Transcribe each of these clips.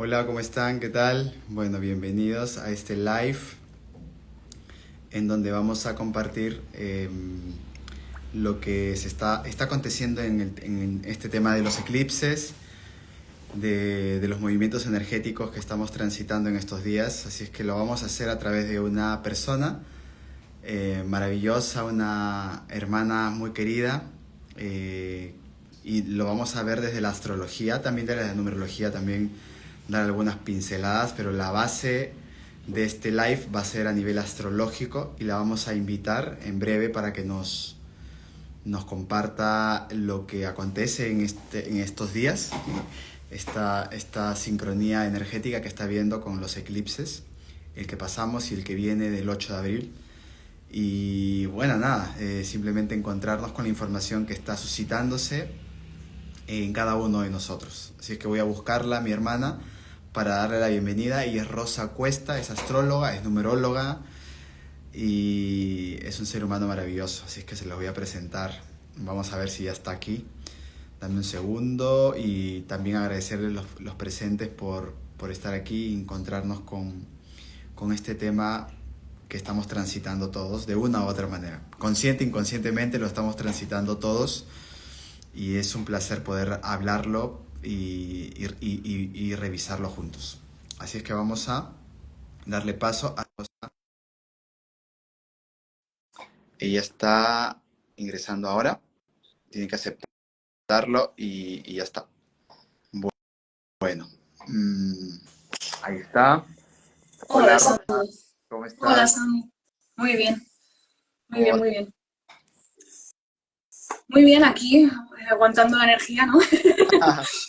Hola, ¿cómo están? ¿Qué tal? Bueno, bienvenidos a este live en donde vamos a compartir lo que está aconteciendo en este tema de los eclipses, de los movimientos energéticos que estamos transitando en estos días. Así es que lo vamos a hacer a través de una persona maravillosa, una hermana muy querida, y lo vamos a ver desde la astrología, también de la numerología, también dar algunas pinceladas, pero la base de este live va a ser a nivel astrológico y la vamos a invitar en breve para que nos comparta lo que acontece en estos días, esta sincronía energética que está viendo con los eclipses, el que pasamos y el que viene del 8 de abril. Y bueno, nada, simplemente encontrarnos con la información que está suscitándose en cada uno de nosotros. Así es que voy a buscarla, mi hermana, para darle la bienvenida. Ella es Rosa Cuesta, es astróloga, es numeróloga y es un ser humano maravilloso. Así es que se los voy a presentar. Vamos a ver si ya está aquí. Dame un segundo y también agradecerles los presentes por estar aquí y encontrarnos con este tema que estamos transitando todos de una u otra manera. Consciente, inconscientemente lo estamos transitando todos y es un placer poder hablarlo y revisarlo juntos. Así es que vamos a darle paso a Rosa. Ella está ingresando ahora, tiene que aceptarlo y ya está. Bueno, mm, ahí está. Hola, Hola Samu. Rosa, ¿cómo Hola, estás? Samu. Muy bien, muy ¿Cómo bien, vas? muy bien. Muy bien, aquí aguantando la energía, ¿no?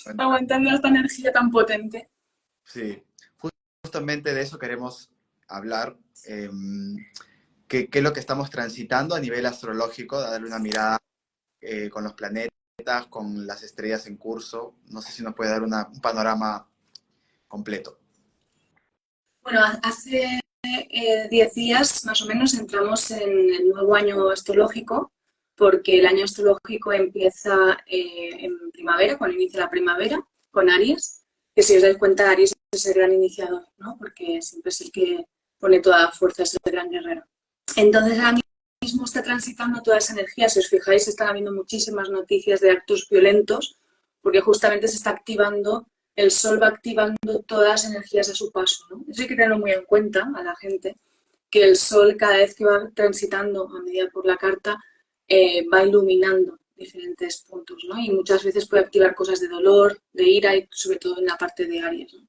Bueno, Aguantando esta energía tan potente. sí, justamente de eso queremos hablar. ¿Qué es lo que estamos transitando a nivel astrológico? Darle una mirada con los planetas, con las estrellas en curso. No sé si nos puede dar un panorama completo. Bueno, hace 10 días más o menos entramos en el nuevo año astrológico, porque el año astrológico empieza en primavera, con el inicio de la primavera, con Aries, que si os dais cuenta, Aries es el gran iniciador, ¿no? Porque siempre es el que pone toda la fuerza, es el gran guerrero. Entonces ahora mismo está transitando toda esa energía. Si os fijáis, están habiendo muchísimas noticias de actos violentos, porque justamente se está activando, el Sol va activando todas las energías a su paso, ¿no? Eso hay que tenerlo muy en cuenta a la gente, que el Sol cada vez que va transitando a medida por la carta va iluminando diferentes puntos, ¿no? Y muchas veces puede activar cosas de dolor, de ira y sobre todo en la parte de Aries, ¿no?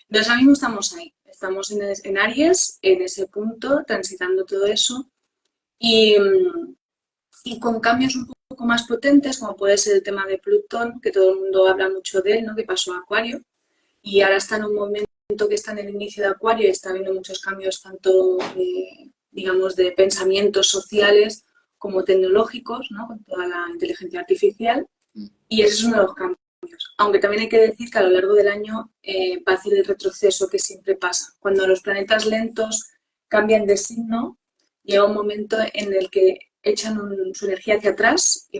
Entonces ahora mismo estamos ahí, estamos en Aries, en ese punto, transitando todo eso y, y con cambios un poco más potentes, como puede ser el tema de Plutón, que todo el mundo habla mucho de él, ¿no? Que pasó a Acuario, y ahora está en un momento que está en el inicio de Acuario y está habiendo muchos cambios, tanto, digamos, de pensamientos sociales como tecnológicos, ¿no? Con toda la inteligencia artificial, y ese es uno de los cambios. Aunque también hay que decir que a lo largo del año va a ser el retroceso que siempre pasa. Cuando los planetas lentos cambian de signo, llega un momento en el que echan su energía hacia atrás y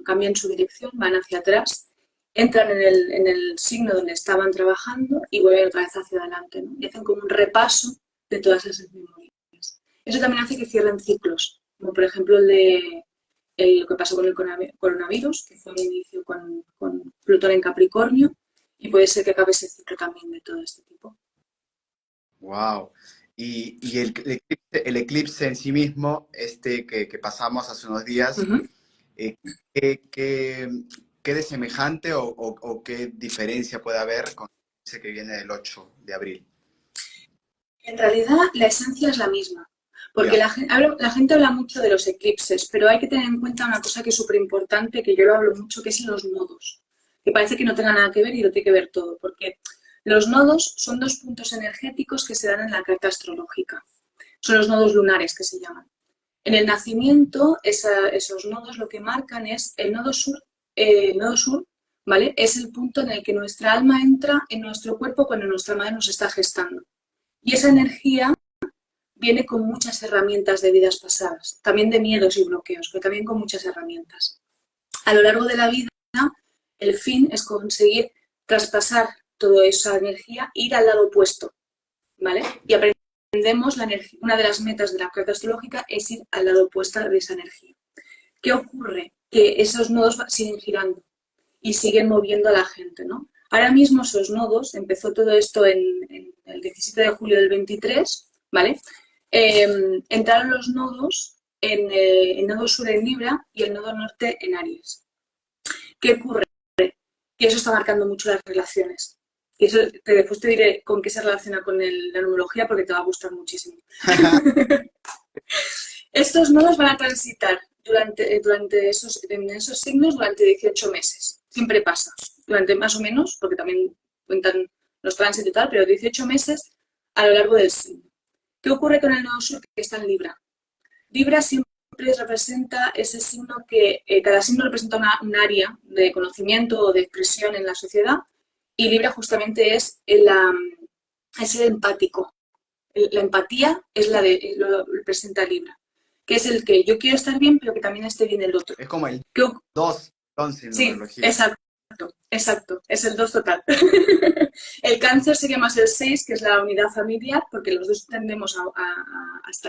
cambian su dirección, van hacia atrás, entran en el signo donde estaban trabajando y vuelven otra vez hacia adelante, ¿no? Y hacen como un repaso de todas esas memorias. Eso también hace que cierren ciclos, como por ejemplo lo que pasó con el coronavirus, que fue un inicio con Plutón en Capricornio, y puede ser que acabe ese ciclo también de todo este tipo. Wow. Y el eclipse en sí mismo, que pasamos hace unos días, Uh-huh. eh, ¿qué, qué- qué de semejante o qué diferencia puede haber con ese que viene del 8 de abril? En realidad, la esencia es la misma, porque Ya. la gente habla mucho de los eclipses, pero hay que tener en cuenta una cosa que es súper importante, que yo lo hablo mucho, que es los nodos, que parece que no tenga nada que ver y lo tiene que ver todo, porque los nodos son dos puntos energéticos que se dan en la carta astrológica. Son los nodos lunares que se llaman. En el nacimiento, esos nodos lo que marcan es el nodo sur, ¿vale? Es el punto en el que nuestra alma entra en nuestro cuerpo cuando nuestra madre nos está gestando. Y esa energía viene con muchas herramientas de vidas pasadas, también de miedos y bloqueos, pero también con muchas herramientas. A lo largo de la vida, el fin es conseguir traspasar toda esa energía, ir al lado opuesto, ¿vale? Y aprendemos la energía. Una de las metas de la carta astrológica es ir al lado opuesto de esa energía. ¿Qué ocurre? Que esos nodos siguen girando y siguen moviendo a la gente, ¿no? Ahora mismo esos nodos, empezó todo esto en el 17 de julio del 23, ¿vale? Entraron los nodos en el nodo sur en Libra y el nodo norte en Aries. ¿Qué ocurre? Que eso está marcando mucho las relaciones. Y eso después te diré con qué se relaciona con la numerología porque te va a gustar muchísimo. Estos nodos van a transitar en esos signos durante 18 meses. Siempre pasa. Durante más o menos, porque también cuentan los tránsitos y tal, pero 18 meses a lo largo del signo. ¿Qué ocurre con el nodo sur que está en Libra? Libra siempre representa ese signo que cada signo representa un área de conocimiento o de expresión en la sociedad y Libra justamente es el empático. La empatía es lo representa Libra, que es el que yo quiero estar bien pero que también esté bien el otro. Es como el 2, entonces, en sí, numerología. Exacto, es el 2 total. El Cáncer sería más el 6, que es la unidad familiar, porque los dos tendemos a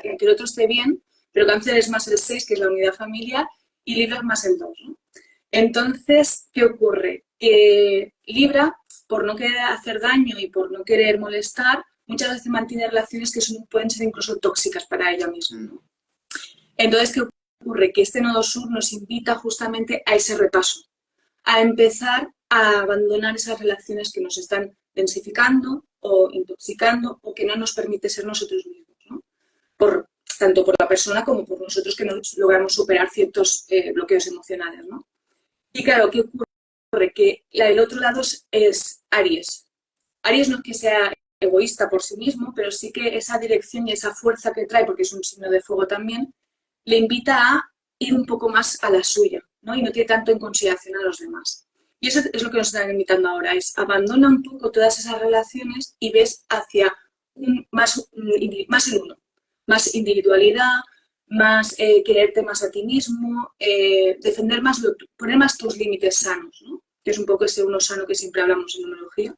que el otro esté bien, pero Cáncer es más el 6, que es la unidad familiar, y Libra es más el 2, ¿no? Entonces, ¿qué ocurre? Que Libra, por no querer hacer daño y por no querer molestar, muchas veces mantiene relaciones que pueden ser incluso tóxicas para ella misma, ¿no? Entonces, ¿qué ocurre? Que este nodo sur nos invita justamente a ese repaso, a empezar a abandonar esas relaciones que nos están densificando o intoxicando o que no nos permite ser nosotros mismos, ¿no? Tanto por la persona como por nosotros que no logramos superar ciertos bloqueos emocionales, ¿no? Y claro, ¿qué ocurre? Que el otro lado es Aries. Aries no es que sea egoísta por sí mismo, pero sí que esa dirección y esa fuerza que trae, porque es un signo de fuego también, le invita a ir un poco más a la suya, ¿no? Y no tiene tanto en consideración a los demás. Y eso es lo que nos están invitando ahora, es abandona un poco todas esas relaciones y ves hacia más el uno, más individualidad, más quererte más a ti mismo, defender más, poner más tus límites sanos, ¿no? Que es un poco ese uno sano que siempre hablamos en numerología.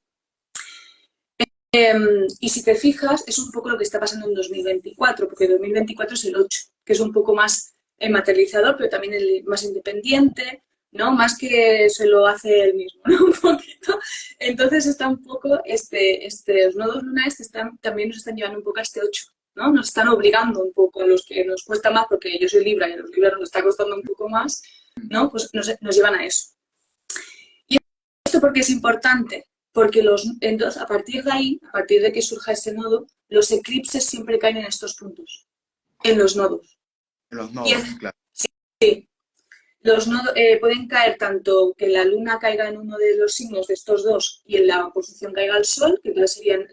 Y si te fijas, es un poco lo que está pasando en 2024, porque 2024 es el 8, que es un poco más materializador, pero también el más independiente, ¿no? Más que se lo hace él mismo, ¿no? Un poquito. Entonces está un poco, los nodos lunares también nos están llevando un poco a este 8, ¿no? Nos están obligando un poco a los que nos cuesta más, porque yo soy Libra y a los Libras nos está costando un poco más, ¿no? Pues nos llevan a eso. ¿Y esto por qué es importante? Porque entonces, a partir de ahí, a partir de que surja ese nodo, los eclipses siempre caen en estos puntos, en los nodos. En los nodos, claro. Sí. Los nodos pueden caer tanto que la luna caiga en uno de los signos de estos dos y en la oposición caiga el sol, que entonces serían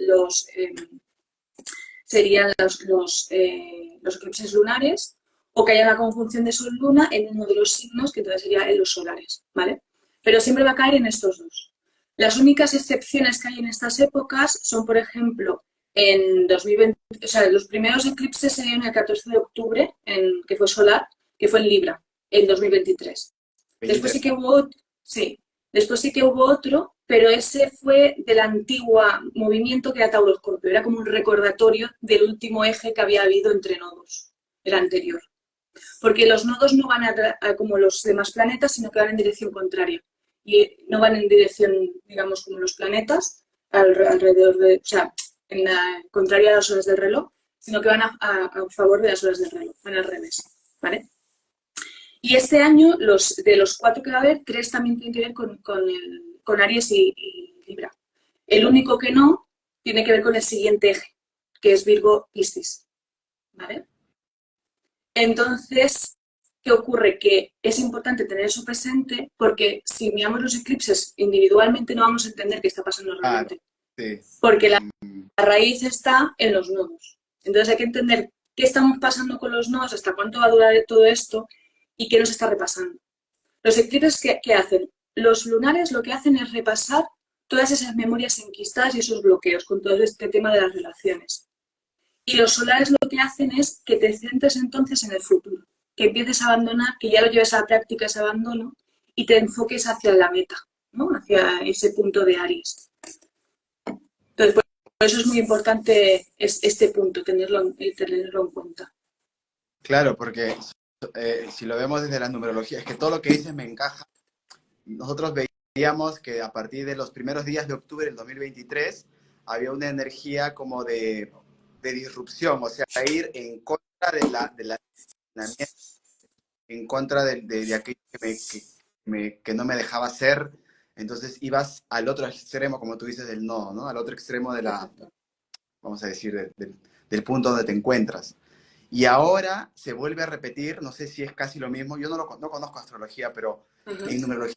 los eclipses lunares, o que haya una conjunción de sol-luna en uno de los signos, que entonces sería en los solares, ¿vale? Pero siempre va a caer en estos dos. Las únicas excepciones que hay en estas épocas son, por ejemplo, en 2020, o sea, los primeros eclipses serían el 14 de octubre, que fue solar, que fue en Libra, en 2023. Después sí que hubo otro, pero ese fue del antiguo movimiento que era Tauro Escorpio. Era como un recordatorio del último eje que había habido entre nodos, el anterior. Porque los nodos no van como los demás planetas, sino que van en dirección contraria. Y no van en dirección, digamos, como los planetas, alrededor de, o sea, contraria a las horas del reloj, sino que van a favor de las horas del reloj, van al revés, ¿vale? Y este año, de los 4 que va a haber, 3 también tienen que ver con Aries y Libra. El único que no tiene que ver con el siguiente eje, que es Virgo-Piscis, ¿vale? Entonces, ¿qué ocurre? Que es importante tener eso presente porque si miramos los eclipses individualmente no vamos a entender qué está pasando realmente. Sí. Porque la raíz está en los nodos. Entonces hay que entender qué estamos pasando con los nodos, hasta cuánto va a durar todo esto y qué nos está repasando. Los eclipses, ¿qué hacen? Los lunares lo que hacen es repasar todas esas memorias enquistadas y esos bloqueos con todo este tema de las relaciones. Y los solares lo que hacen es que te centres entonces en el futuro, que empieces a abandonar, que ya lo lleves a la práctica ese abandono y te enfoques hacia la meta, ¿no? Hacia ese punto de Aries. eso es muy importante este punto, tenerlo en cuenta. Claro, porque si lo vemos desde la numerología, es que todo lo que dices me encaja. Nosotros veíamos que a partir de los primeros días de octubre del 2023 había una energía como de disrupción, o sea, ir en contra de la en contra de aquello que no me dejaba ser. Entonces ibas al otro extremo, como tú dices, del nodo, ¿no? Al otro extremo Exacto. vamos a decir, del punto donde te encuentras. Y ahora se vuelve a repetir, no sé si es casi lo mismo, yo no conozco astrología, pero en numerología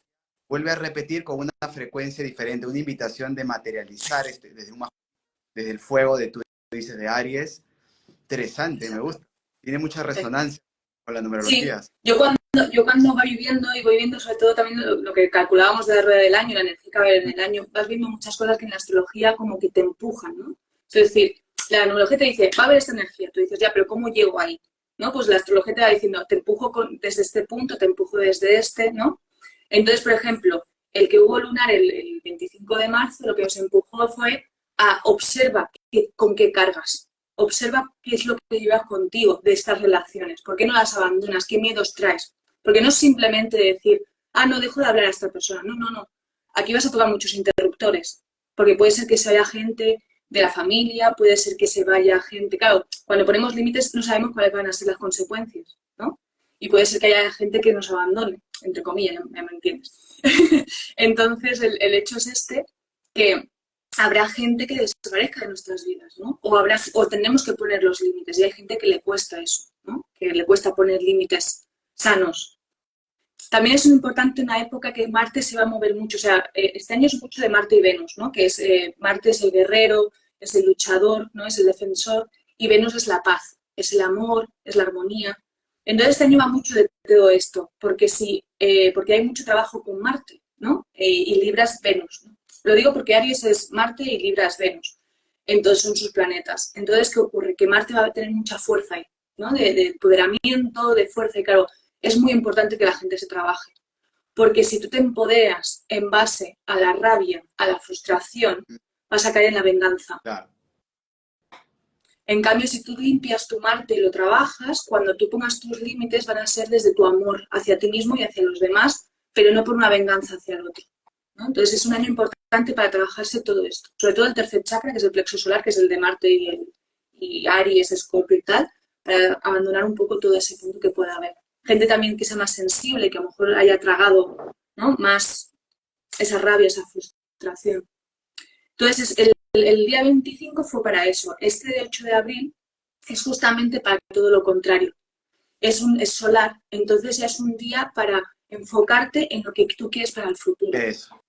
vuelve a repetir con una frecuencia diferente, una invitación de materializar desde el fuego de tú dices de Aries. Interesante, me gusta. Tiene mucha resonancia con la Sí, numerología. yo cuando voy viendo, y voy viendo sobre todo también lo que calculábamos de la rueda del año, la energía que va a haber en el año, vas viendo muchas cosas que en la astrología como que te empujan, ¿no? Es decir, la numerología te dice, va a haber esta energía, tú dices, ya, pero ¿cómo llego ahí? ¿No? Pues la astrología te va diciendo, te empujo desde este punto, te empujo desde este, ¿no? Entonces, por ejemplo, el que hubo lunar el 25 de marzo, lo que os empujó fue a observa con qué cargas, observa qué es lo que llevas contigo de estas relaciones, por qué no las abandonas, qué miedos traes. Porque no es simplemente decir, ah, no, dejo de hablar a esta persona. No, no, no. Aquí vas a tocar muchos interruptores, porque puede ser que se vaya gente de la familia, puede ser que se vaya gente... Claro, cuando ponemos límites no sabemos cuáles van a ser las consecuencias, ¿no? Y puede ser que haya gente que nos abandone, entre comillas, ya me entiendes. Entonces, el hecho es que habrá gente que desaparezca de nuestras vidas, ¿no? O tendremos que poner los límites, y hay gente que le cuesta eso, ¿no? Que le cuesta poner límites sanos. También es importante una época que Marte se va a mover mucho, o sea, este año es mucho de Marte y Venus, ¿no? Que es, Marte es el guerrero, es el luchador, ¿no? Es el defensor, y Venus es la paz, es el amor, es la armonía. Entonces este año va mucho de todo esto, porque hay mucho trabajo con Marte, ¿no? Y Libra es Venus, ¿no? Lo digo porque Aries es Marte y Libra es Venus. Entonces son sus planetas. Entonces, ¿qué ocurre? Que Marte va a tener mucha fuerza ahí, ¿no? De empoderamiento, de fuerza. Y claro, es muy importante que la gente se trabaje. Porque si tú te empoderas en base a la rabia, a la frustración, vas a caer en la venganza. Claro. En cambio, si tú limpias tu Marte y lo trabajas, cuando tú pongas tus límites van a ser desde tu amor hacia ti mismo y hacia los demás, pero no por una venganza hacia el otro, ¿no? Entonces es un año importante para trabajarse todo esto. Sobre todo el tercer chakra, que es el plexo solar, que es el de Marte y Aries, Escorpio y tal, para abandonar un poco todo ese punto que pueda haber. Gente también que sea más sensible, que a lo mejor haya tragado, ¿no? Más esa rabia, esa frustración. Entonces, el día 25 fue para eso. Este 8 de abril es justamente para todo lo contrario. Es solar, entonces ya es un día para enfocarte en lo que tú quieres para el futuro. Eso.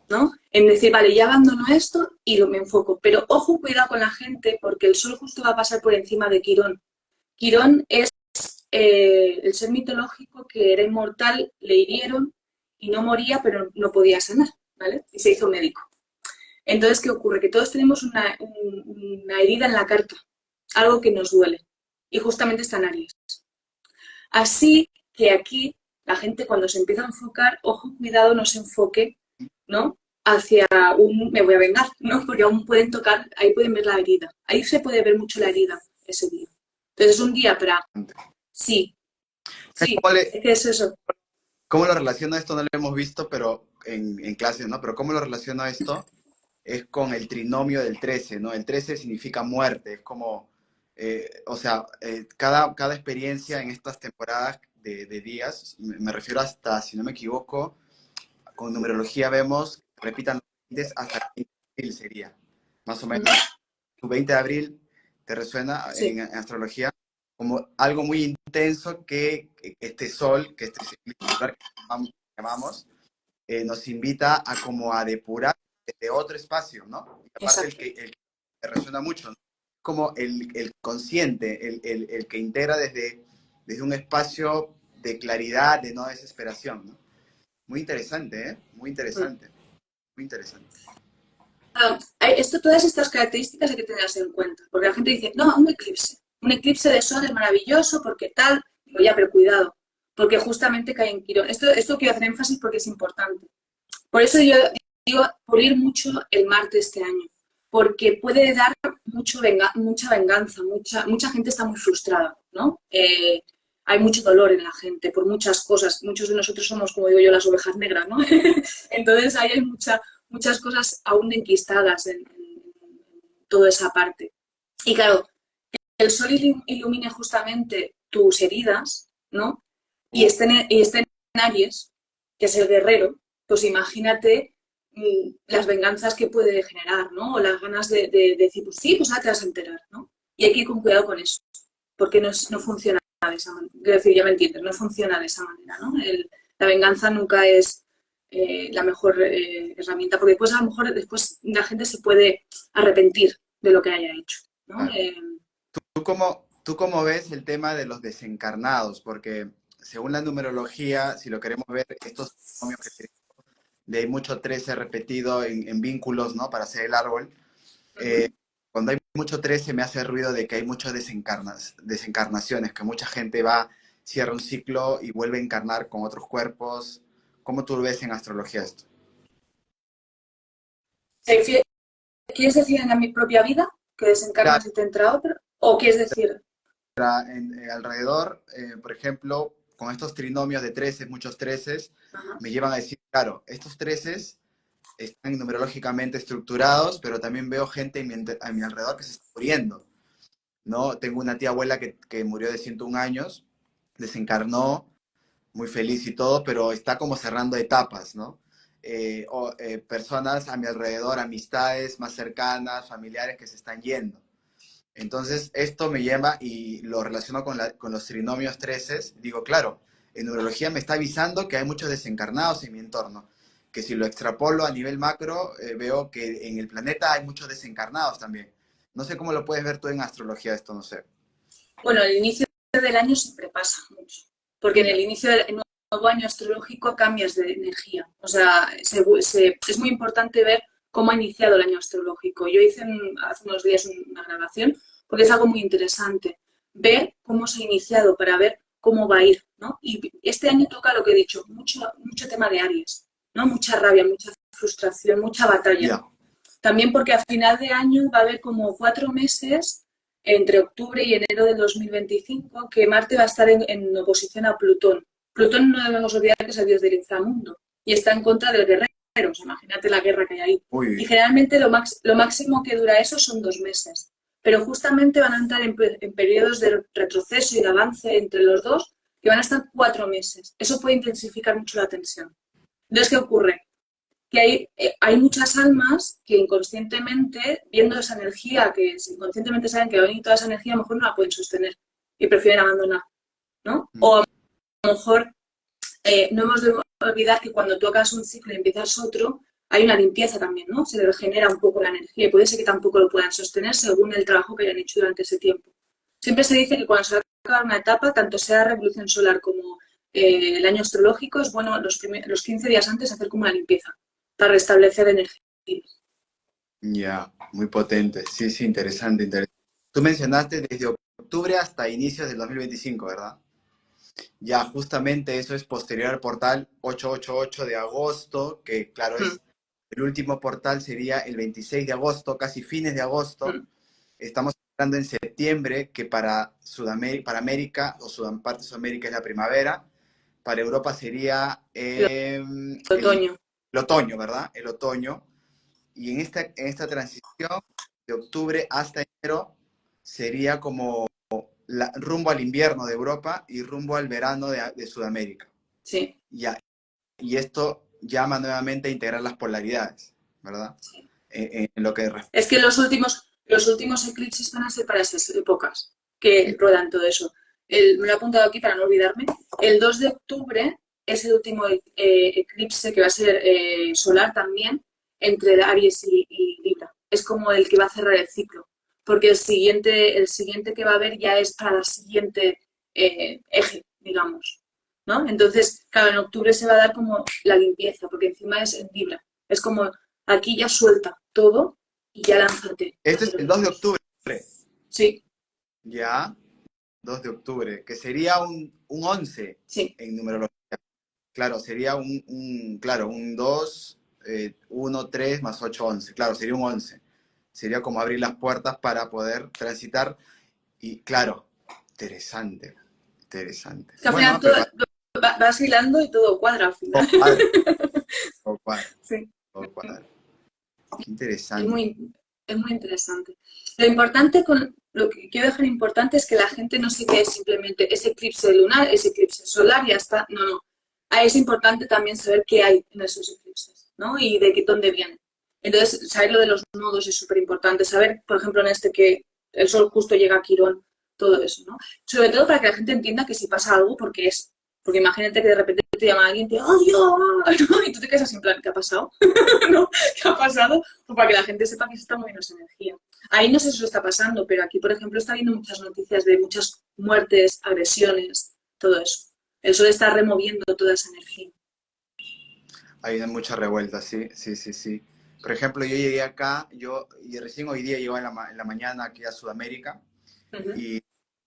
¿No? En decir, vale, ya abandono esto y me enfoco. Pero ojo, cuidado con la gente, porque el sol justo va a pasar por encima de Quirón. Quirón es el ser mitológico que era inmortal, le hirieron y no moría, pero no podía sanar, ¿vale? Y se hizo médico. Entonces, ¿qué ocurre? Que todos tenemos una herida en la carta, algo que nos duele, y justamente está en Aries. Así que aquí la gente cuando se empieza a enfocar, ojo, cuidado, no se enfoque, ¿no? Hacia me voy a vengar, ¿no? Porque aún pueden tocar, ahí pueden ver la herida. Ahí se puede ver mucho la herida ese día. Entonces es un día para... Sí, es que es eso. ¿Cómo lo relaciona esto? No lo hemos visto, pero en clases, ¿no? Pero ¿cómo lo relaciona esto? Es con el trinomio del 13, ¿no? El 13 significa muerte, es como, o sea, cada experiencia en estas temporadas de días, me refiero hasta, si no me equivoco, con numerología vemos, repitan los 20 hasta el 20 de abril sería, más o menos. Tu 20 de abril te resuena en astrología como algo muy intenso que este sol, que este ciclo solar que llamamos, nos invita a como a depurar de otro espacio, ¿no? Y aparte el que resuena mucho, ¿no? Como el consciente, el que integra desde un espacio de claridad, de no desesperación, ¿no? Muy interesante, ¿eh? Muy interesante, muy interesante. Todas estas características hay que tenerlas en cuenta, porque la gente dice, no, un eclipse de sol es maravilloso porque tal, digo, ya, pero cuidado, porque justamente cae en Quirón. Esto quiero hacer énfasis porque es importante. Por eso yo digo, pulir mucho el Marte este año, porque puede dar mucha venganza, mucha gente está muy frustrada, ¿no? Hay mucho dolor en la gente por muchas cosas. Muchos de nosotros somos, como digo yo, las ovejas negras, ¿no? Entonces ahí hay muchas cosas aún enquistadas en toda esa parte. Y claro, el sol ilumine justamente tus heridas, ¿no? Y estén en Aries, que es el guerrero, pues imagínate las venganzas que puede generar, ¿no? O las ganas de decir, pues sí, pues ahora te vas a enterar, ¿no? Y hay que ir con cuidado con eso, porque no funciona de esa manera. Quiero decir, ya me entiendes, no funciona de esa manera, ¿no? La venganza nunca es la mejor herramienta, porque después a lo mejor después la gente se puede arrepentir de lo que haya hecho, ¿no? Claro. ¿Tú cómo ves el tema de los desencarnados? Porque según la numerología, si lo queremos ver, estos binomios que de hay mucho 13 repetido en vínculos, ¿no? Para hacer el árbol. eh, Cuando hay mucho 13 me hace ruido de que hay muchas desencarnaciones, que mucha gente va, cierra un ciclo y vuelve a encarnar con otros cuerpos. ¿Cómo tú ves en astrología esto? ¿Quieres decir en mi propia vida que Claro, desencarnas y te entra otra? ¿O quieres decir? alrededor, por ejemplo, con estos trinomios de 13, muchos 13, Ajá. me llevan a decir, claro, estos 13 están numerológicamente estructurados, pero también veo gente a mi alrededor que se está muriendo, ¿no? Tengo una tía abuela que murió de 101 años, desencarnó, muy feliz y todo, pero está como cerrando etapas, ¿no? Personas a mi alrededor, amistades más cercanas, familiares que se están yendo. Entonces, esto me lleva y lo relaciono con los trinomios 13. Digo, claro, en neurología me está avisando que hay muchos desencarnados en mi entorno, que si lo extrapolo a nivel macro, veo que en el planeta hay muchos desencarnados también. No sé cómo lo puedes ver tú en astrología, esto no sé. Bueno, el inicio del año siempre pasa mucho, porque en el Ya, inicio del nuevo año astrológico cambias de energía. O sea, es muy importante ver cómo ha iniciado el año astrológico. Yo hice hace unos días una grabación porque es algo muy interesante. Ver cómo se ha iniciado para ver cómo va a ir, ¿no? Y este año toca lo que he dicho, mucho tema de Aries, ¿no? Mucha rabia, mucha frustración, mucha batalla. ya. También porque a final de año va a haber como 4 meses entre octubre y enero del 2025 que Marte va a estar en oposición a Plutón. Plutón no debemos olvidar que es el dios del inframundo y está en contra del guerrero. O sea, imagínate la guerra que hay ahí. Y Uy, generalmente lo máximo que dura eso son 2 meses. Pero justamente van a entrar en periodos de retroceso y de avance entre los dos que van a estar 4 meses. Eso puede intensificar mucho la tensión. Entonces, ¿qué ocurre? Que hay muchas almas que inconscientemente, viendo esa energía, que inconscientemente saben que va a venir toda esa energía, a lo mejor no la pueden sostener y prefieren abandonar, ¿no? mm, O a lo mejor no hemos de olvidar que cuando tú acabas un ciclo y empiezas otro, hay una limpieza también, ¿no? Se regenera un poco la energía y puede ser que tampoco lo puedan sostener según el trabajo que hayan hecho durante ese tiempo. Siempre se dice que cuando se va a acabar una etapa, tanto sea revolución solar como el año astrológico, es bueno los 15 días antes hacer como una limpieza para restablecer energía. ya, muy potente. Sí, sí, interesante, interesante. Tú mencionaste desde octubre hasta inicios del 2025, ¿verdad? Ya, justamente eso es posterior al portal 888 de agosto, que claro Mm, es el último portal sería el 26 de agosto, casi fines de agosto. mm. Estamos hablando en septiembre, que para Sudamérica, para América o parte de Sudamérica es la primavera, para Europa sería El otoño. el otoño, ¿verdad? El otoño. Y en esta transición de octubre hasta enero sería como rumbo al invierno de Europa y rumbo al verano de Sudamérica. Sí, Ya, y esto llama nuevamente a integrar las polaridades, ¿verdad? sí. En lo que respecta. Es que los últimos eclipses van a ser para esas épocas que ruedan todo eso. Me lo he apuntado aquí para no olvidarme. El 2 de octubre es el último eclipse que va a ser solar también entre Aries y Libra. Es como el que va a cerrar el ciclo, porque el siguiente que va a haber ya es para el siguiente eje, digamos, ¿no? Entonces, claro, en octubre se va a dar como la limpieza, porque encima es en Libra. Es como aquí ya suelta todo y ya lánzate a Este es hacer el otra 2 de cosa. octubre, Sí, ya, 2 de octubre, que sería un 11 sí, en numerología. Claro, sería claro, un 2, 1, 3 más 8, 11. Claro, sería un 11. sería como abrir las puertas para poder transitar. Y claro, interesante, interesante. Que al Bueno, final todo, pero vas hilando y todo cuadra al todo final. cuadra, todo cuadra, Sí. todo cuadra. Qué Es interesante. muy, es muy interesante. Lo importante lo que quiero dejar importante es que la gente no se quede simplemente ese eclipse lunar, ese eclipse solar y ya está. No, no. Ahí es importante también saber qué hay en esos eclipses, ¿no? Y de dónde vienen. Entonces, saber lo de los nodos es súper importante. Saber, por ejemplo, en este que el sol justo llega a Quirón, todo eso, ¿no? Sobre todo para que la gente entienda que si pasa algo, porque es. Porque imagínate que de repente te llama alguien y te ¡oh, Dios! ¿No? Y tú te quedas así en plan, ¿qué ha pasado? ¿No? ¿Qué ha pasado? Pues para que la gente sepa que se está moviendo esa energía. Ahí no sé si eso está pasando, pero aquí, por ejemplo, está habiendo muchas noticias de muchas muertes, agresiones, todo eso. El sol está removiendo toda esa energía. Hay mucha revuelta, sí, sí, sí, sí. Por ejemplo, yo llegué acá, y recién hoy día llego en la mañana aquí a Sudamérica Uh -huh. y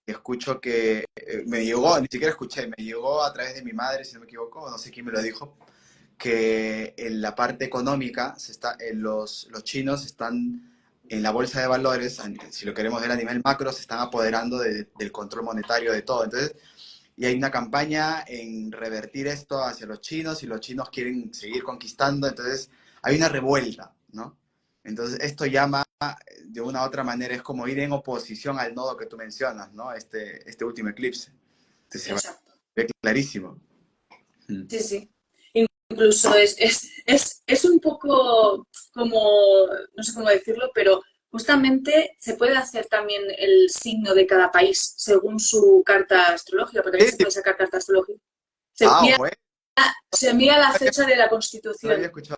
escucho que me llegó, ni siquiera escuché, me llegó a través de mi madre, si no me equivoco, no sé quién me lo dijo, que en la parte económica los chinos están en la bolsa de valores, si lo queremos ver a nivel macro, se están apoderando del control monetario de todo. Entonces, y hay una campaña en revertir esto hacia los chinos y los chinos quieren seguir conquistando, entonces hay una revuelta, ¿no? Entonces esto llama, de una u otra manera, es como ir en oposición al nodo que tú mencionas, ¿no? Este último eclipse. Entonces se Exacto. ve clarísimo. Sí, sí. Incluso es un poco como, no sé cómo decirlo, pero justamente se puede hacer también el signo de cada país según su carta astrológica, porque también se Sí. puede sacar carta astrológica. Ah, bueno, Se mira la fecha de la no había Constitución. escuchado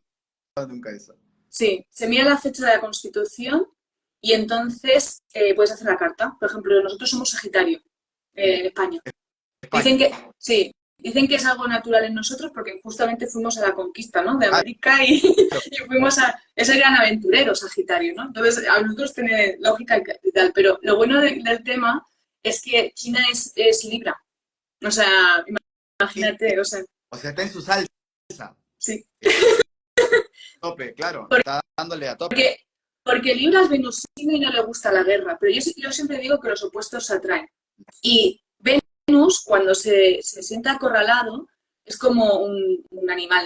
nunca eso. Sí, se mira la fecha de la Constitución y entonces puedes hacer la carta. Por ejemplo, nosotros somos Sagitario en España. Dicen España. que, sí, dicen que es algo natural en nosotros porque justamente fuimos a la conquista, ¿no? De Ah, América claro. y fuimos a ese gran aventurero Sagitario, ¿no? Entonces, a nosotros tiene lógica y tal, pero lo bueno del tema es que China es Libra. O sea, imagínate, o sea, O sea, está en su salsa. sí. Está a tope, claro. Está dándole a tope. Porque, porque Libra es venusino y no le gusta la guerra, pero yo siempre digo que los opuestos se atraen. Y Venus, cuando se siente acorralado, es como un animal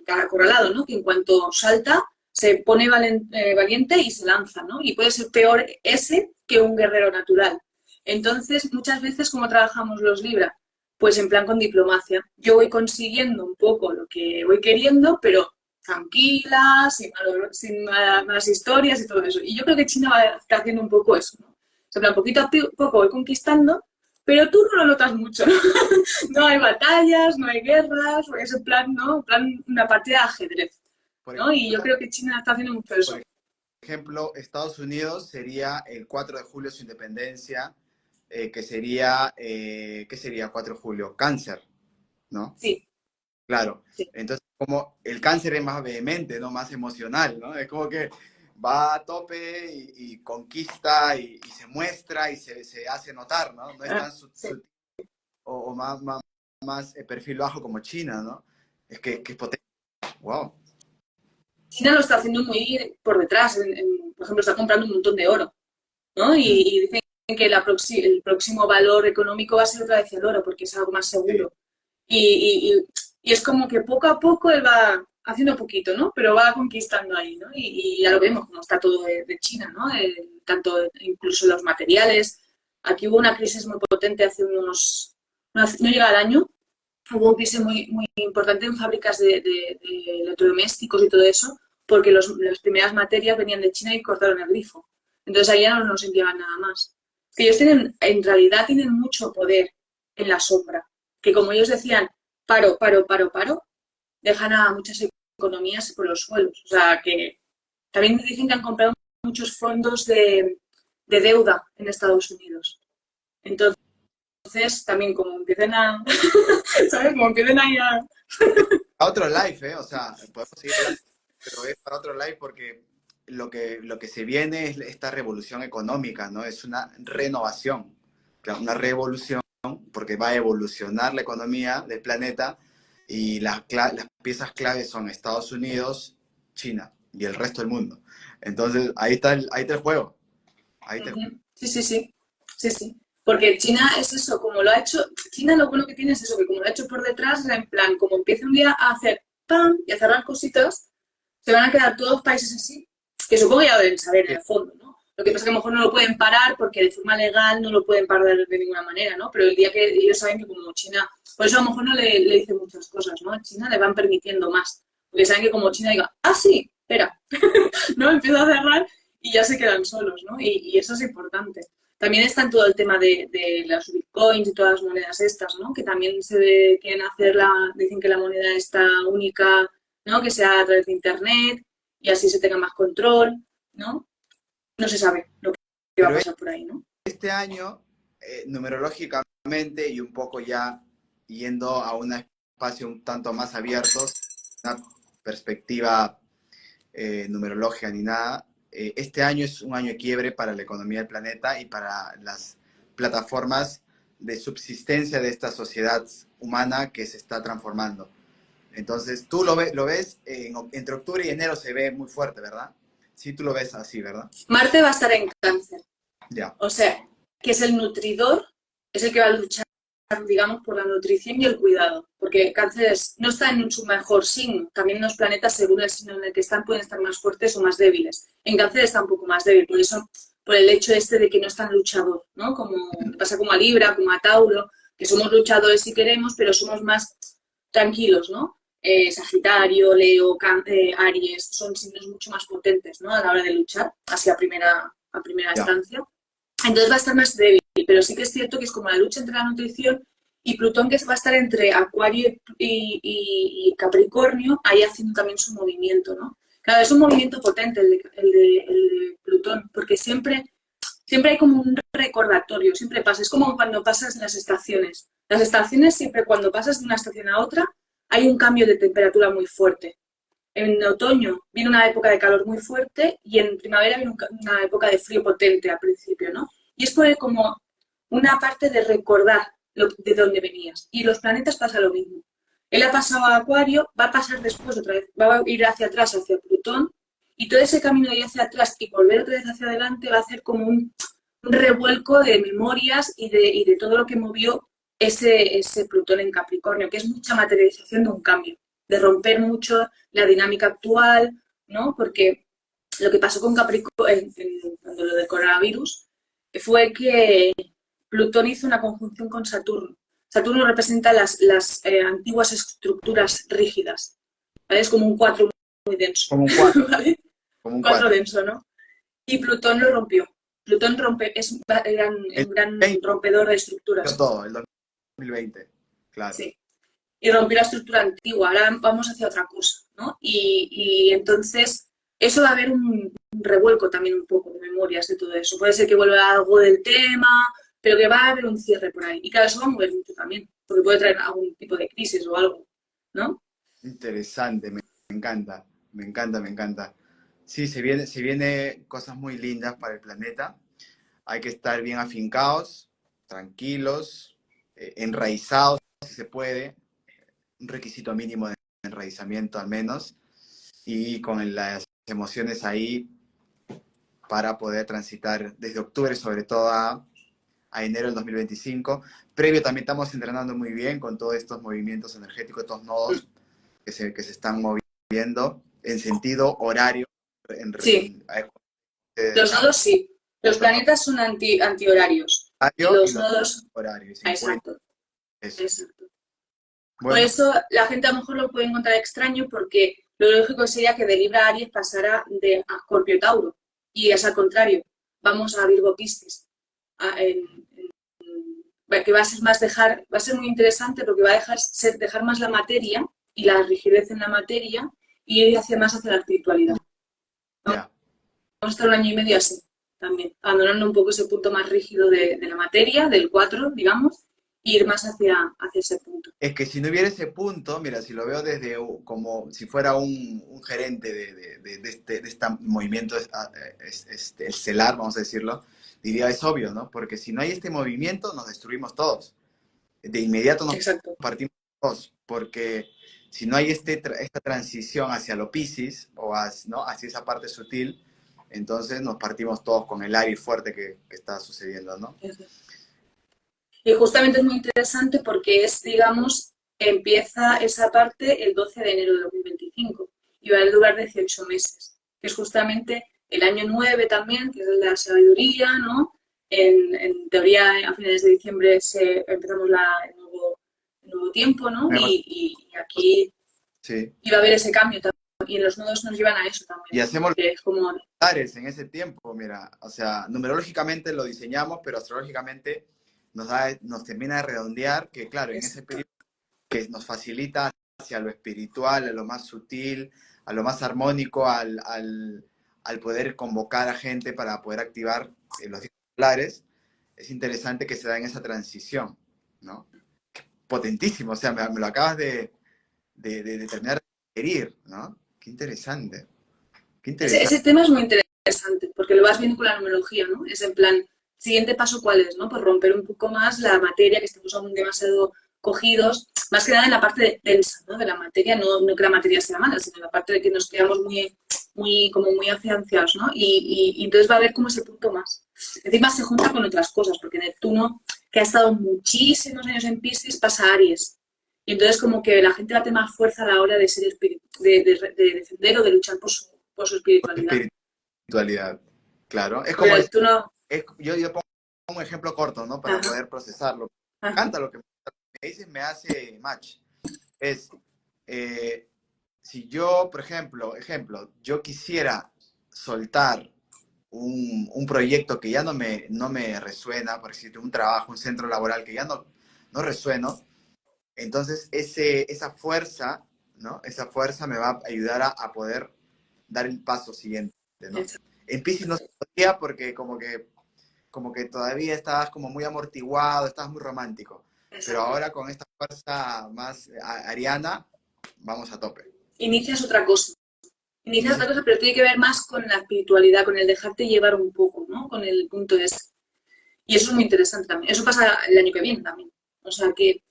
acorralado, ¿no? Que en cuanto salta, se pone valiente y se lanza, ¿no? Y puede ser peor ese que un guerrero natural. Entonces, muchas veces, ¿cómo trabajamos los Libra? Pues en plan con diplomacia. Yo voy consiguiendo un poco lo que voy queriendo, pero tranquila, sin malas historias y todo eso. Y yo creo que China está haciendo un poco eso, ¿no? O sea, poquito a poco voy conquistando, pero tú no lo notas mucho, ¿no? No hay batallas, no hay guerras, es en plan, ¿no? En plan una partida de ajedrez, Por ¿no? Y yo creo que China está haciendo mucho eso. ejemplo, Estados Unidos sería el 4 de julio su independencia, que sería, ¿qué sería 4 de julio? Cáncer, ¿no? Sí, Claro. sí. Entonces, como el cáncer es más vehemente, ¿no? Más emocional, ¿no? Es como que va a tope y conquista y se muestra y se hace notar, ¿no? No es Ah, tan sí. o más perfil bajo como China, ¿no? Es que es potente. Wow. China lo está haciendo muy por detrás. Por ejemplo, está comprando un montón de oro, ¿no? Mm, Y dicen que el próximo valor económico va a ser otra vez el oro, porque es algo más sí. seguro. Y, y, y, es como que poco a poco él va haciendo poquito, ¿no? Pero va conquistando ahí, ¿no? Y ya lo vemos, como está todo de China, ¿no? Tanto incluso los materiales. Aquí hubo una crisis muy potente hace no llega al año, hubo una crisis muy importante en fábricas de electrodomésticos y todo eso, porque las primeras materias venían de China y cortaron el grifo. Entonces ahí ya no nos enviaban nada más. Que ellos en realidad tienen mucho poder en la sombra. Que como ellos decían, paro, dejan a muchas economías por los suelos. O sea que también dicen que han comprado muchos fondos de deuda en Estados Unidos. Entonces, también como empiecen a, ¿sabes? Como empiecen ahí a... A otro live, ¿eh? O sea, podemos seguir hablando, pero es para otro live porque lo que se viene es esta revolución económica, ¿no? Es una renovación, claro, una revolución, porque va a evolucionar la economía del planeta y las piezas claves son Estados Unidos, China. y el resto del mundo. Entonces, ahí está el juego. Ahí está el juego. Sí, sí, sí. Sí, sí. Porque China es eso, como lo ha hecho, China lo bueno que tiene es eso, que como lo ha hecho por detrás, era en plan, como empieza un día a hacer ¡pam! Y a cerrar cositas, se van a quedar todos los países así, que supongo que ya deben saber en el fondo, ¿no? Lo que pasa es que a lo mejor no lo pueden parar porque de forma legal no lo pueden parar de ninguna manera, ¿no? Pero el día que ellos saben que como China, por eso a lo mejor no le dicen muchas cosas, ¿no? A China le van permitiendo más, porque saben que como China diga, ah, sí, espera, ¿no? Empieza a cerrar y ya se quedan solos, ¿no? Y eso es importante. También está en todo el tema de los bitcoins y todas las monedas estas, ¿no? Que también quieren dicen que la moneda está única, ¿no? Que sea a través de internet y así se tenga más control, ¿no? No se sabe lo que va a Pero pasar por ahí, ¿no? este año, numerológicamente y un poco ya yendo a un espacio un tanto más abierto, una perspectiva numerológica ni nada, este año es un año de quiebre para la economía del planeta y para las plataformas de subsistencia de esta sociedad humana que se está transformando. Entonces, tú lo ves entre octubre y enero se ve muy fuerte, ¿verdad? Sí, tú lo ves así, ¿verdad? Marte va a estar en Cáncer. Ya. O sea, que es el nutridor, es el que va a luchar, digamos, por la nutrición y el cuidado. Porque Cáncer no está en su mejor signo. También los planetas, según el signo en el que están, pueden estar más fuertes o más débiles. En Cáncer está un poco más débil, por eso, por el hecho este de que no es tan luchador, ¿no? Como pasa como a Libra, como a Tauro, que somos luchadores si queremos, pero somos más tranquilos, ¿no? Sagitario, Leo, Aries, son signos mucho más potentes, ¿no? A la hora de luchar, así a primera Ya. instancia. Entonces va a estar más débil, pero sí que es cierto que es como la lucha entre la nutrición y Plutón, que va a estar entre Acuario y Capricornio, ahí haciendo también su movimiento, ¿no? Claro, es un movimiento potente el de Plutón, porque siempre hay como un recordatorio, siempre pasa, es como cuando pasas las estaciones. Las estaciones siempre cuando pasas de una estación a otra hay un cambio de temperatura muy fuerte. En otoño viene una época de calor muy fuerte y en primavera viene una época de frío potente al principio, ¿no? Y es por como una parte de recordar de dónde venías. Y los planetas pasa lo mismo. Él ha pasado a Acuario, va a pasar después otra vez, va a ir hacia atrás, hacia Plutón, y todo ese camino de ir hacia atrás y volver otra vez hacia adelante va a hacer como un revuelco de memorias y de todo lo que movió ese Plutón en Capricornio, que es mucha materialización de un cambio, de romper mucho la dinámica actual, ¿no? Porque lo que pasó con Capricornio, cuando lo del coronavirus, fue que Plutón hizo una conjunción con Saturno. Saturno representa las antiguas estructuras rígidas, ¿vale? Es como un 4 muy denso, Como un 4, ¿vale? como un 4 4. denso, ¿no? Y Plutón lo rompió. Plutón era El un gran 20 rompedor de estructuras. todo, el 2020, claro. Sí. Y rompió la estructura antigua. Ahora vamos hacia otra cosa, ¿no? Y entonces eso va a haber un revuelco también un poco de memorias de todo eso. Puede ser que vuelva algo del tema, pero que va a haber un cierre por ahí. Y claro, eso va a mover mucho también, porque puede traer algún tipo de crisis o algo, ¿no? Interesante, me encanta, me encanta, me encanta. Sí, se viene cosas muy lindas para el planeta. Hay que estar bien afincados, tranquilos, enraizados, si se puede, un requisito mínimo de enraizamiento al menos, y con las emociones ahí para poder transitar desde octubre sobre todo a enero del 2025. Previo también estamos entrenando muy bien con todos estos movimientos energéticos, estos nodos que se están moviendo en sentido horario. Sí, De los nodos sí. Los los planetas son antihorarios. Y horarios y los los nodos, horarios, ah, 50, exacto, eso. exacto. Por Bueno, eso la gente a lo mejor lo puede encontrar extraño porque lo lógico sería que de Libra a Aries pasara de a Scorpio Tauro y es al contrario, vamos a Virgo Piscis. Que va a ser va a ser muy interesante porque va a dejar más la materia y la rigidez en la materia y ir más hacia la espiritualidad. ya. Vamos a estar un año y medio así también, abandonando un poco ese punto más rígido de la materia, del 4 digamos, e ir más hacia ese punto. Es que si no hubiera ese punto, mira, si lo veo desde como si fuera un gerente de este movimiento estelar, vamos a decirlo, diría es obvio, ¿no? Porque si no hay este movimiento, nos destruimos todos. De inmediato nos Exacto. partimos todos, porque si no hay esta transición hacia lo Piscis, o ¿no? Hacia esa parte sutil, entonces nos partimos todos con el aire fuerte que está sucediendo, ¿no? Y justamente es muy interesante porque es, digamos, empieza esa parte el 12 de enero de 2025 y va a durar 18 meses, que es justamente el año 9 también, que es la sabiduría, ¿no? En teoría, a finales de diciembre empezamos el nuevo tiempo, ¿no? Y aquí Sí. iba a haber ese cambio también. Y los nodos nos llevan a eso Y también, hacemos que es como... en ese tiempo, mira, o sea, numerológicamente lo diseñamos, pero astrológicamente nos termina de redondear, que claro, en ese periodo que nos facilita hacia lo espiritual, a lo más sutil, a lo más armónico, al poder convocar a gente para poder activar los discos solares, es interesante que se da en esa transición, ¿no? Potentísimo, o sea, me lo acabas de terminar de herir, ¿no? Qué interesante, qué interesante. Ese tema es muy interesante, porque lo vas viendo con la numerología, ¿no? Es en plan, siguiente paso, ¿cuál es? ¿No? Pues romper un poco más la materia, que estamos aún demasiado cogidos, más que nada en la parte densa, ¿no? De la materia, no que la materia sea mala, sino en la parte de que nos quedamos como muy afianzados, ¿no? Y entonces va a haber como ese punto más. Encima se junta con otras cosas, porque Neptuno, que ha estado muchísimos años en Piscis, pasa a Aries. Y entonces como que la gente va a tener más fuerza a la hora de ser de defender o de luchar por su espiritualidad. Espiritualidad, claro. Es como, Porque tú no... yo pongo un ejemplo corto, ¿no? Para Ajá, poder procesarlo. Me ajá. encanta lo que me dices, me hace match. Es, si yo, por ejemplo, yo quisiera soltar un proyecto que ya no me resuena, por ejemplo, un trabajo, un centro laboral que ya no resueno, entonces esa fuerza, ¿no? Esa fuerza me va a ayudar a poder dar el paso siguiente, ¿no? Exacto, En Piscis no se podía porque como que todavía estabas como muy amortiguado, estabas muy romántico. Pero exacto. ahora con esta fuerza más ariana, vamos a tope. Inicias otra cosa. Inicias Inicia otra cosa, pero tiene que ver más con la espiritualidad, con el dejarte llevar un poco, ¿no? Con el punto ese. Y eso es muy interesante también. Eso pasa el año que viene también. O sea que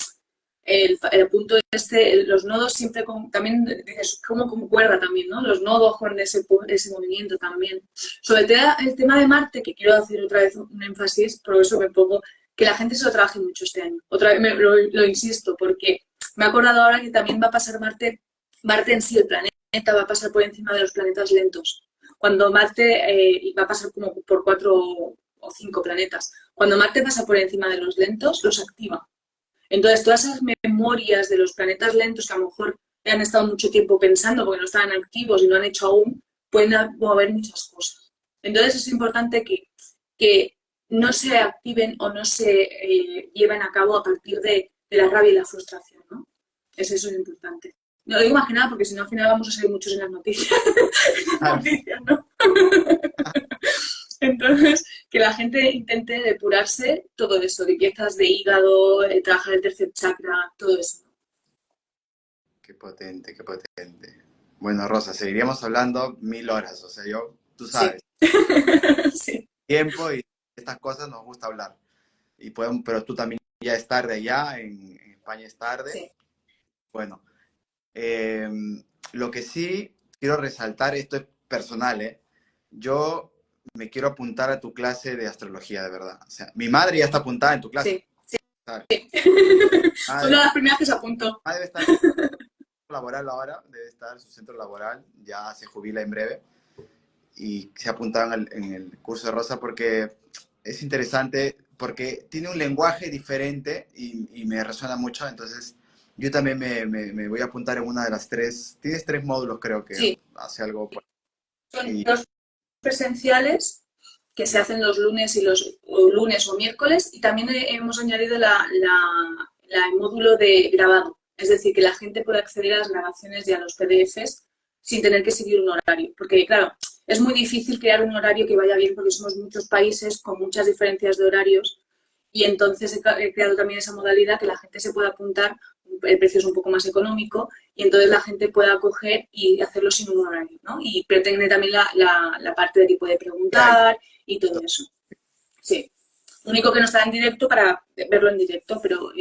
el punto este, los nodos siempre también dices, como cuerda también, ¿no? Los nodos con ese movimiento también. Sobre todo el tema de Marte, que quiero hacer otra vez un énfasis, por eso me pongo, que la gente se lo trabaje mucho este año. Otra vez lo insisto, porque me he acordado ahora que también va a pasar Marte en sí, el planeta, va a pasar por encima de los planetas lentos. Cuando Marte va a pasar como por 4 o 5 planetas. Cuando Marte pasa por encima de los lentos, los activa. Entonces, todas esas memorias de los planetas lentos que a lo mejor han estado mucho tiempo pensando porque no estaban activos y no han hecho aún, pueden mover muchas cosas. Entonces, es importante que no se activen o no se lleven a cabo a partir de la rabia y la frustración, ¿no? Eso es importante. No lo digo más que nada porque si no al final vamos a salir muchos en las noticias. Noticias, ¿no? Entonces, que la gente intente depurarse todo eso, limpiezas de hígado, trabajar el tercer chakra, todo eso. Qué potente, qué potente. Bueno, Rosa, seguiríamos hablando 1000 horas. O sea, tú Sí. sabes, Sí. tiempo y estas cosas nos gusta hablar. Pero tú también ya es tarde allá, en España es tarde. Sí. Bueno, eh, lo que sí quiero resaltar, esto es personal, ¿eh? Yo me quiero apuntar a tu clase de astrología, de verdad. O sea, mi madre ya está apuntada en tu clase, Sí. Sí. ¿sabes? Fue una Madre, de las primeras que se apuntó. madre está en su laboral ahora, debe estar en su centro laboral, ya se jubila en breve. Y se apuntaron en el curso de Rosa porque es interesante, porque tiene un lenguaje diferente y me resuena mucho, entonces yo también me voy a apuntar en una de las tres, tienes 3 módulos creo que Sí. hace algo por Son ahí. los presenciales que se Ya, hacen los lunes o lunes o miércoles y también hemos añadido el módulo de grabado. Es decir, que la gente puede acceder a las grabaciones y a los PDFs sin tener que seguir un horario. Porque, claro, es muy difícil crear un horario que vaya bien porque somos muchos países con muchas diferencias de horarios y entonces he creado también esa modalidad que la gente se pueda apuntar, el precio es un poco más económico y entonces la gente pueda coger y hacerlo sin un horario, ¿no? Y pretende también la parte de que puede ya, preguntar y todo eso. Sí. Lo único que no está en directo para verlo en directo, pero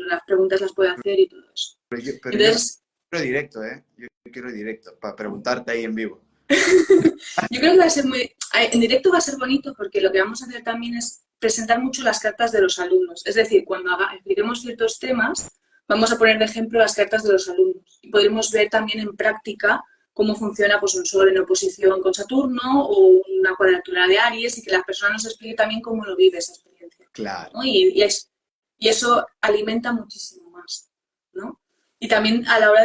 las preguntas las puede hacer y todo eso. pero yo no Entonces, directo, ¿eh? Yo quiero directo, para preguntarte ahí en vivo. Yo creo que va a ser en directo va a ser bonito porque lo que vamos a hacer también es presentar mucho las cartas de los alumnos. Es decir, cuando expliquemos ciertos temas, vamos a poner de ejemplo las cartas de los alumnos. Y podremos ver también en práctica cómo funciona pues, un Sol en oposición con Saturno o una cuadratura de Aries y que la persona nos explique también cómo lo vive esa experiencia. Claro. ¿No? Y eso alimenta muchísimo más, ¿no? Y también a la hora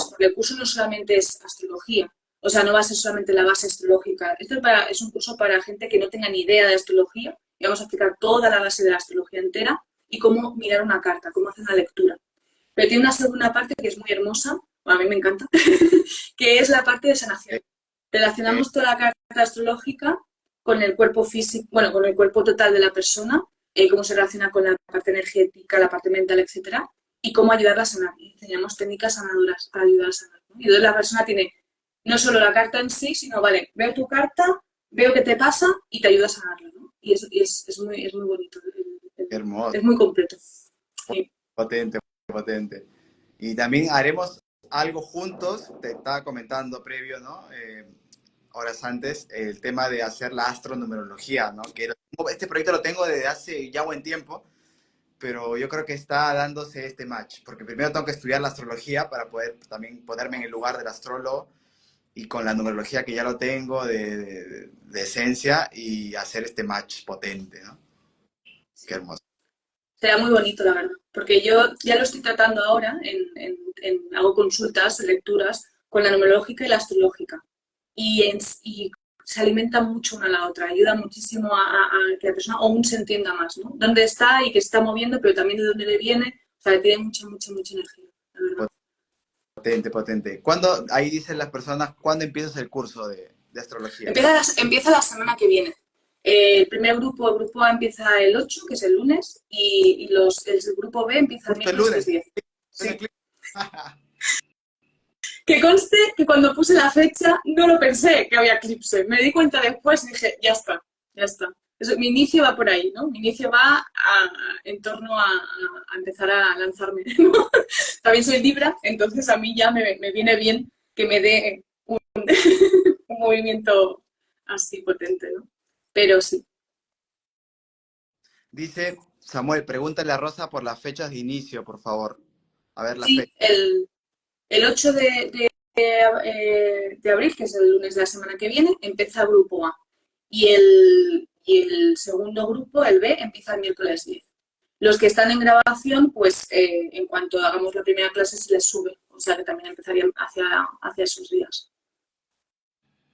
porque el curso no solamente es astrología, o sea, no va a ser solamente la base astrológica. Esto es un curso para gente que no tenga ni idea de astrología y vamos a explicar toda la base de la astrología entera y cómo mirar una carta, cómo hacer una lectura. Pero tiene una segunda parte que es muy hermosa, bueno, a mí me encanta, que es la parte de sanación. Relacionamos toda la carta astrológica con el cuerpo físico, bueno, con el cuerpo total de la persona, cómo se relaciona con la parte energética, la parte mental, etcétera, y cómo ayudarla a sanar. Y enseñamos técnicas sanadoras para ayudar a sanar, ¿no? Y entonces la persona tiene no solo la carta en sí, sino, vale, veo tu carta, veo qué te pasa y te ayuda a sanarlo, ¿no? Y es muy bonito. Hermoso. Es muy completo. Sí. Potente, potente. Y también haremos algo juntos, te estaba comentando previo, ¿no? Horas antes, el tema de hacer la astronumerología, ¿no? Que este proyecto lo tengo desde hace ya buen tiempo, pero yo creo que está dándose este match, porque primero tengo que estudiar la astrología para poder también ponerme en el lugar del astrólogo y con la numerología que ya lo tengo de esencia y hacer este match potente, ¿no? Qué hermoso. Será muy bonito, la verdad, porque yo ya lo estoy tratando ahora, hago consultas, lecturas con la numerológica y la astrológica. Y se alimenta mucho una a la otra, ayuda muchísimo a que la persona aún se entienda más, ¿no? Dónde está y que se está moviendo, pero también de dónde le viene, o sea, tiene mucha energía, la verdad. Potente, potente. ¿Cuándo, ahí dicen las personas, cuándo empiezas el curso de astrología? Empieza la semana que viene. El primer grupo, el grupo A empieza el 8, que es el lunes, y el grupo B empieza el miércoles, que es 10. Sí. Que conste que cuando puse la fecha no lo pensé que había eclipse. Me di cuenta después y dije, ya está. Mi inicio va por ahí, ¿no? Mi inicio va en torno a empezar a lanzarme, ¿no? También soy Libra, entonces a mí ya me viene bien que me dé un movimiento así potente, ¿no? Pero sí. Dice Samuel, pregúntale a Rosa por las fechas de inicio, por favor. A ver las Sí, fechas. el 8 de abril, que es el lunes de la semana que viene, empieza el grupo A. Y el segundo grupo, el B, empieza el miércoles 10. Los que están en grabación, pues en cuanto hagamos la primera clase se les sube. O sea que también empezarían hacia esos días.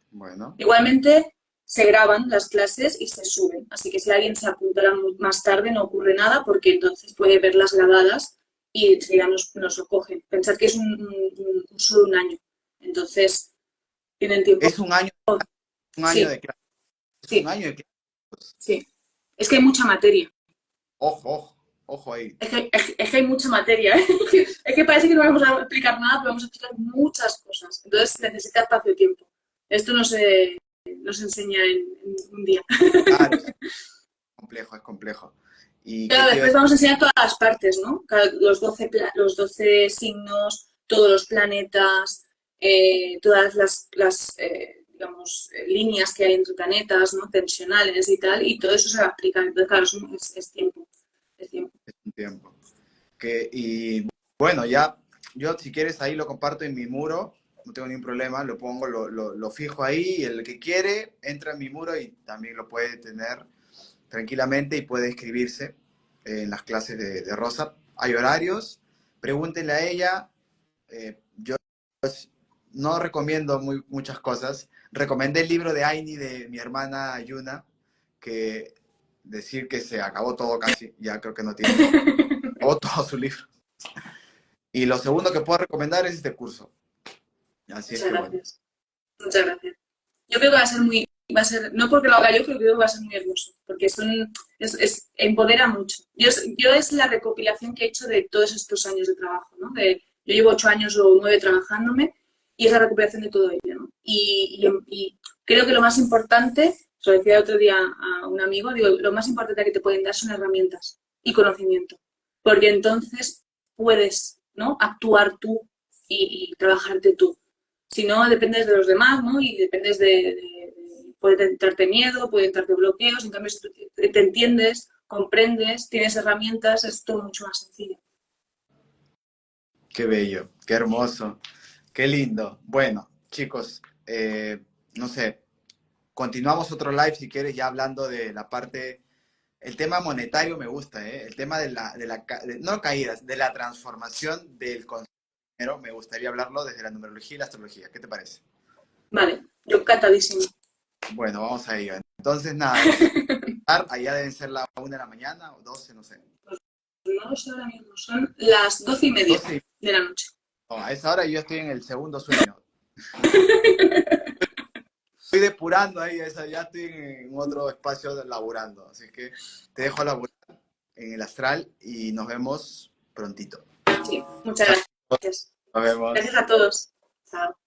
Bueno. Igualmente se graban las clases y se suben. Así que si alguien se apuntará más tarde no ocurre nada porque entonces puede verlas grabadas y ya nos lo cogen. Pensad que es solo un año. Entonces tienen tiempo. Es un año Sí. de clase. Es Sí. un año de clase. Sí. Es que hay mucha materia. Ojo ahí. Es que hay mucha materia. Es que parece que no vamos a explicar nada, pero vamos a explicar muchas cosas. Entonces necesita espacio y tiempo. Esto no se enseña en un día. Claro, es complejo. Pero después vamos a enseñar todas las partes, ¿no? Los 12 signos, todos los planetas, todas las digamos, líneas que hay entre planetas, ¿no? Tensionales y tal, y todo eso se va a explicar. Entonces, claro, es tiempo. Es un tiempo. Y bueno, ya, yo si quieres ahí lo comparto en mi muro, no tengo ningún problema, lo pongo, lo fijo ahí, y el que quiere entra en mi muro y también lo puede tener tranquilamente y puede inscribirse en las clases de Rosa. Hay horarios, pregúntenle a ella. Yo no recomiendo muchas cosas. Recomendé el libro de Aini de mi hermana Yuna, que decir que se acabó todo casi, ya creo que no tiene, acabó todo su libro. Y lo segundo que puedo recomendar es este curso. Así es que bueno. Muchas gracias. Yo creo que va a ser, no porque lo haga yo, pero creo que va a ser muy hermoso, porque empodera mucho. Yo es la recopilación que he hecho de todos estos años de trabajo, ¿no? Yo llevo 8 años o 9 trabajándome y es la recuperación de todo ello, ¿no? Y creo que lo más importante, lo decía el otro día a un amigo, digo, lo más importante que te pueden dar son herramientas y conocimiento, porque entonces puedes, ¿no? Actuar tú y trabajarte tú. Si no, dependes de los demás, ¿no? Y dependes puede entrarte miedo, puede entrarte bloqueos, en cambio, si tú te entiendes, comprendes, tienes herramientas, es todo mucho más sencillo. Qué bello, qué hermoso, qué lindo. Bueno, chicos, no sé, continuamos otro live si quieres ya hablando de la parte, el tema monetario me gusta, ¿eh? El tema no caídas, de la transformación del concepto de dinero, me gustaría hablarlo desde la numerología y la astrología. ¿Qué te parece? Vale, yo encantadísimo. Bueno, vamos a ello. Entonces, nada, vamos a estar, allá deben ser la 1 de la mañana o 12, no sé. No lo sé ahora mismo, son las 12:30 12, de la noche. no, a esa hora yo estoy en el segundo sueño. Estoy depurando ahí, ya estoy en otro espacio laburando. Así que te dejo laburar en el astral y nos vemos prontito. Sí, muchas gracias. Nos Gracias vemos. a todos. Chao.